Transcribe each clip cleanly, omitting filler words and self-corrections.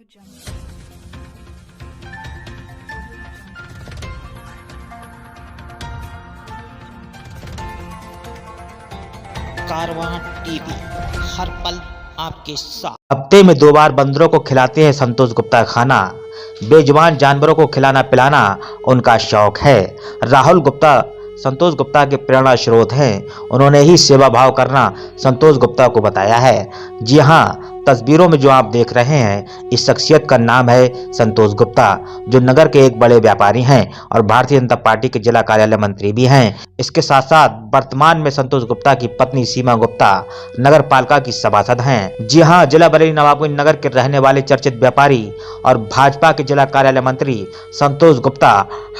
कारवां TV, हर पल आपके साथ। हफ्ते में 2 बार बंदरों को खिलाते हैं संतोष गुप्ता खाना। बेजुबान जानवरों को खिलाना पिलाना उनका शौक है। राहुल गुप्ता संतोष गुप्ता के प्रेरणा स्रोत हैं। उन्होंने ही सेवा भाव करना संतोष गुप्ता को बताया है। जी हाँ, तस्वीरों में जो आप देख रहे हैं, इस शख्सियत का नाम है संतोष गुप्ता, जो नगर के एक बड़े व्यापारी हैं और भारतीय जनता पार्टी के जिला कार्यालय मंत्री भी हैं। इसके साथ साथ वर्तमान में संतोष गुप्ता की पत्नी सीमा गुप्ता नगर पालिका की सभासद हैं। जी हाँ, जिला बरेली नवाबगंज नगर के रहने वाले चर्चित व्यापारी और भाजपा के जिला कार्यालय मंत्री संतोष गुप्ता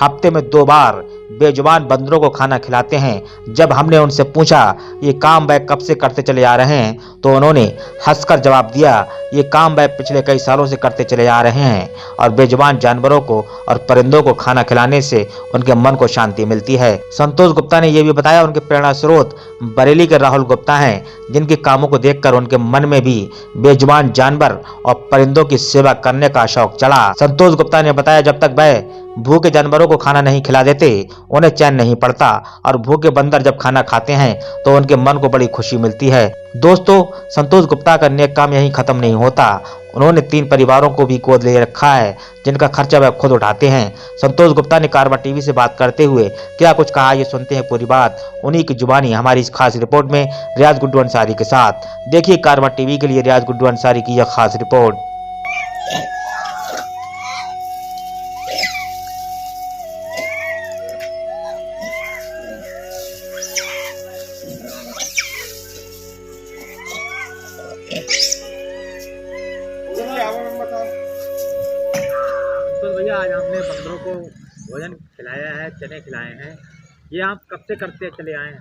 हफ्ते में 2 बार बेजुबान बंदरों को खाना खिलाते हैं। जब हमने उनसे पूछा ये काम वह कब से करते चले आ रहे हैं, तो उन्होंने हंसकर जवाब दिया, ये काम वह पिछले कई सालों से करते चले आ रहे हैं और बेजुबान जानवरों को और परिंदों को खाना खिलाने से उनके मन को शांति मिलती है। संतोष गुप्ता ने यह भी बताया उनके प्रेरणा स्रोत बरेली के राहुल गुप्ता हैं, जिनके कामों को देखकर उनके मन में भी बेजुबान जानवर और परिंदों की सेवा करने का शौक चढ़ा। संतोष गुप्ता ने बताया, जब तक वह भूखे जानवरों को खाना नहीं खिला देते उन्हें चैन नहीं पड़ता और भूखे बंदर जब खाना खाते हैं तो उनके मन को बड़ी खुशी मिलती है। दोस्तों, संतोष गुप्ता का नेक काम यहीं खत्म नहीं होता। उन्होंने 3 परिवारों को भी गोद ले रखा है, जिनका खर्चा वह खुद उठाते हैं। संतोष गुप्ता ने कारवां टीवी से बात करते हुए क्या कुछ कहा, ये सुनते हैं पूरी बात उन्हीं की जुबानी हमारी इस खास रिपोर्ट में रियाज गुड्डू अंसारी के साथ। देखिए कारवां टीवी के लिए रियाज गुड्डू अंसारी की यह खास रिपोर्ट। तो भैया आज आपने बंदरों को भोजन खिलाया है, चने खिलाए हैं, ये आप कब से करते चले आए हैं?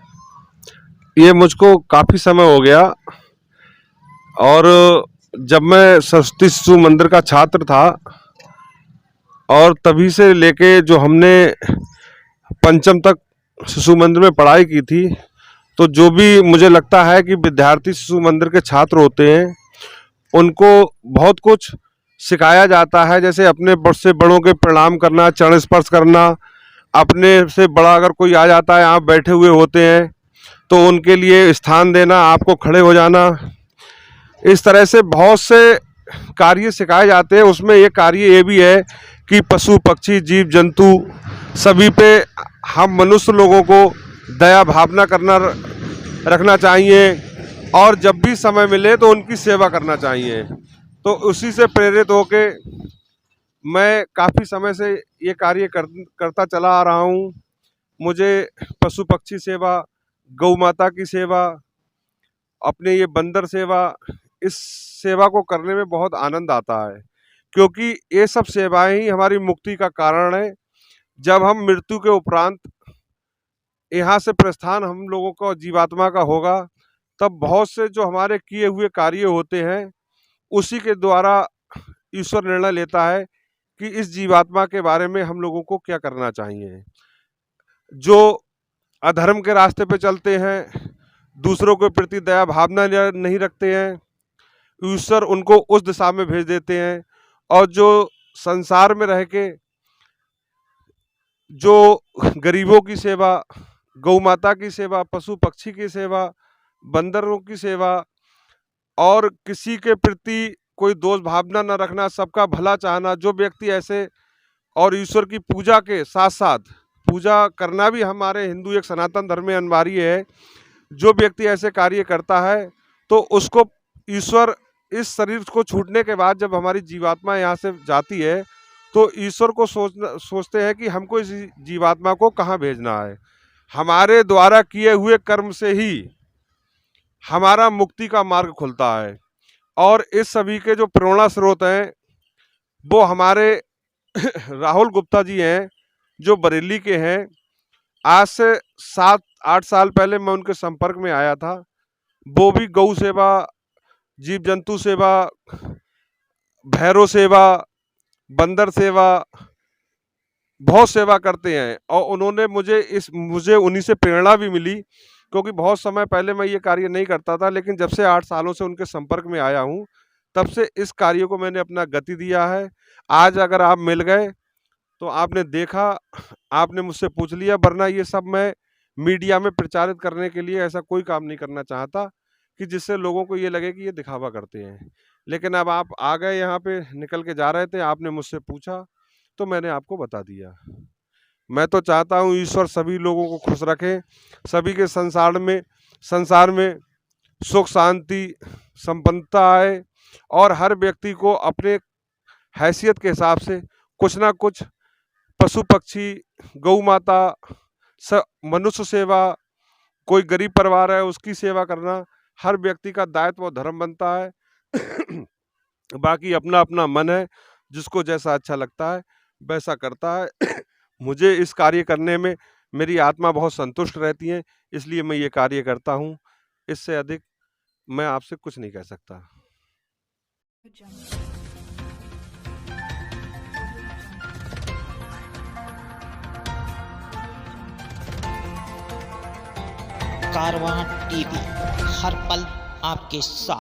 ये मुझको काफ़ी समय हो गया और जब मैं सरस्वती शिशु मंदिर का छात्र था और तभी से लेके जो हमने पंचम तक शिशु मंदिर में पढ़ाई की थी, तो जो भी मुझे लगता है कि विद्यार्थी शिशु मंदिर के छात्र होते हैं उनको बहुत कुछ सिखाया जाता है। जैसे अपने बड़ से बड़ों के प्रणाम करना, चरण स्पर्श करना, अपने से बड़ा अगर कोई आ जाता है, आप बैठे हुए होते हैं तो उनके लिए स्थान देना, आपको खड़े हो जाना, इस तरह से बहुत से कार्य सिखाए जाते हैं। उसमें एक कार्य ये भी है कि पशु पक्षी जीव जंतु सभी पे हम मनुष्य लोगों को दया भावना करना रखना चाहिए और जब भी समय मिले तो उनकी सेवा करना चाहिए। तो उसी से प्रेरित होके मैं काफ़ी समय से ये कार्य करता चला आ रहा हूँ। मुझे पशु पक्षी सेवा, गौ माता की सेवा, अपने ये बंदर सेवा, इस सेवा को करने में बहुत आनंद आता है, क्योंकि ये सब सेवाएं ही हमारी मुक्ति का कारण है। जब हम मृत्यु के उपरांत यहाँ से प्रस्थान हम लोगों का जीवात्मा का होगा, तब बहुत से जो हमारे किए हुए कार्य होते हैं उसी के द्वारा ईश्वर निर्णय लेता है कि इस जीवात्मा के बारे में हम लोगों को क्या करना चाहिए। जो अधर्म के रास्ते पे चलते हैं, दूसरों के प्रति दया भावना नहीं रखते हैं, ईश्वर उनको उस दिशा में भेज देते हैं। और जो संसार में रह के जो गरीबों की सेवा, गौ माता की सेवा, पशु पक्षी की सेवा, बंदरों की सेवा और किसी के प्रति कोई दोष भावना न रखना, सबका भला चाहना, जो व्यक्ति ऐसे और ईश्वर की पूजा के साथ साथ पूजा करना भी हमारे हिंदू एक सनातन धर्म में अनिवार्य है। जो व्यक्ति ऐसे कार्य करता है तो उसको ईश्वर इस शरीर को छूटने के बाद जब हमारी जीवात्मा यहाँ से जाती है तो ईश्वर को सोचते हैं कि हमको इस जीवात्मा को कहाँ भेजना है। हमारे द्वारा किए हुए कर्म से ही हमारा मुक्ति का मार्ग खुलता है। और इस सभी के जो प्रेरणा स्रोत हैं वो हमारे राहुल गुप्ता जी हैं, जो बरेली के हैं। आज से 7-8 साल पहले मैं उनके संपर्क में आया था। वो भी गौ सेवा, जीव जंतु सेवा, भैरव सेवा, बंदर सेवा, बहुत सेवा करते हैं। और उन्होंने मुझे उन्हीं से प्रेरणा भी मिली, क्योंकि बहुत समय पहले मैं ये कार्य नहीं करता था, लेकिन जब से 8 सालों से उनके संपर्क में आया हूँ तब से इस कार्य को मैंने अपना गति दिया है। आज अगर आप मिल गए तो आपने देखा, आपने मुझसे पूछ लिया, वरना ये सब मैं मीडिया में प्रचारित करने के लिए ऐसा कोई काम नहीं करना चाहता कि जिससे लोगों को ये लगे कि ये दिखावा करते हैं। लेकिन अब आप आ गए, यहाँ पे निकल के जा रहे थे, आपने मुझसे पूछा तो मैंने आपको बता दिया। मैं तो चाहता हूँ ईश्वर सभी लोगों को खुश रखे, सभी के संसार में सुख शांति संपन्नता आए और हर व्यक्ति को अपने हैसियत के हिसाब से कुछ ना कुछ पशु पक्षी, गौ माता, मनुष्य सेवा, कोई गरीब परिवार है उसकी सेवा करना हर व्यक्ति का दायित्व और धर्म बनता है। बाकी अपना अपना मन है, जिसको जैसा अच्छा लगता है वैसा करता है। मुझे इस कार्य करने में मेरी आत्मा बहुत संतुष्ट रहती है, इसलिए मैं ये कार्य करता हूँ। इससे अधिक मैं आपसे कुछ नहीं कह सकता। कारवां टीवी, हर पल आपके साथ।